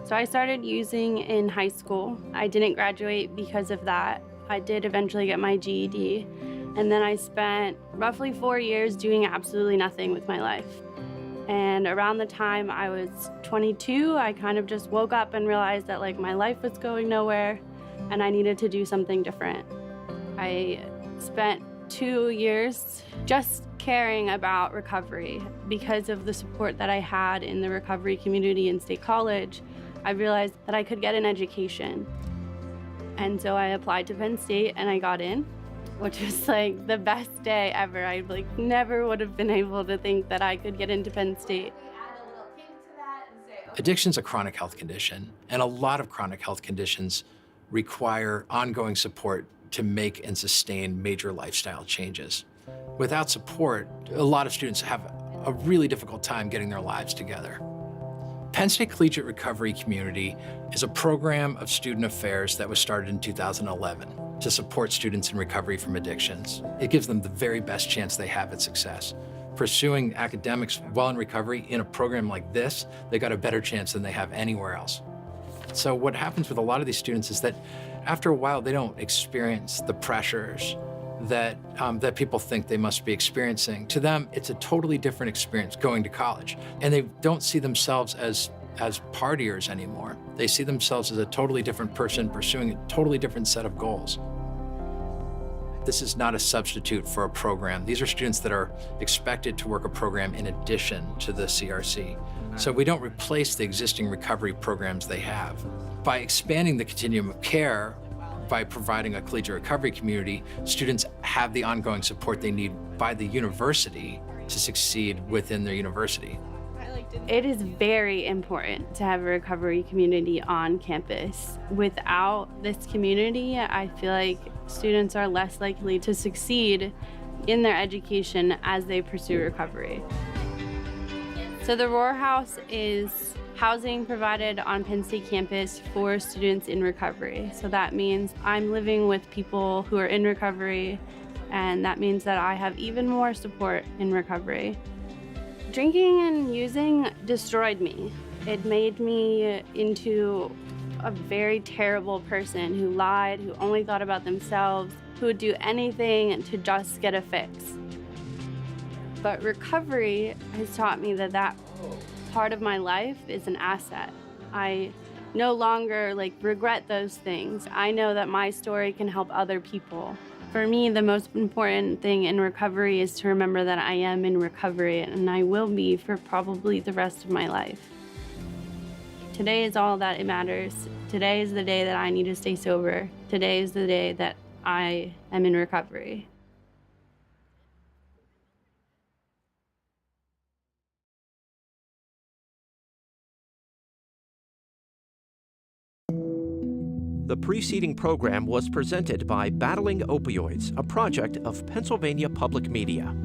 So I started using in high school. I didn't graduate because of that. I did eventually get my GED, and then I spent roughly 4 years doing absolutely nothing with my life. And around the time I was 22, I kind of just woke up and realized that my life was going nowhere and I needed to do something different. I spent 2 years just caring about recovery. Because of the support that I had in the recovery community in State College, I realized that I could get an education. And so I applied to Penn State and I got in, which was the best day ever. I never would have been able to think that I could get into Penn State. Addiction's a chronic health condition, and a lot of chronic health conditions require ongoing support to make and sustain major lifestyle changes. Without support, a lot of students have a really difficult time getting their lives together. Penn State Collegiate Recovery Community is a program of student affairs that was started in 2011 to support students in recovery from addictions. It gives them the very best chance they have at success. Pursuing academics while in recovery in a program like this, they got a better chance than they have anywhere else. So what happens with a lot of these students is that after a while, they don't experience the pressures that people think they must be experiencing. To them, it's a totally different experience going to college. And they don't see themselves as partiers anymore. They see themselves as a totally different person pursuing a totally different set of goals. This is not a substitute for a program. These are students that are expected to work a program in addition to the CRC. So we don't replace the existing recovery programs they have. By expanding the continuum of care, by providing a collegiate recovery community, students have the ongoing support they need by the university to succeed within their university. It is very important to have a recovery community on campus. Without this community, I feel like students are less likely to succeed in their education as they pursue recovery. So the Roar House is housing provided on Penn State campus for students in recovery. So that means I'm living with people who are in recovery, and that means that I have even more support in recovery. Drinking and using destroyed me. It made me into a very terrible person who lied, who only thought about themselves, who would do anything to just get a fix. But recovery has taught me that that part of my life is an asset. I no longer regret those things. I know that my story can help other people. For me, the most important thing in recovery is to remember that I am in recovery, and I will be for probably the rest of my life. Today is all that it matters. Today is the day that I need to stay sober. Today is the day that I am in recovery. The preceding program was presented by Battling Opioids, a project of Pennsylvania Public Media.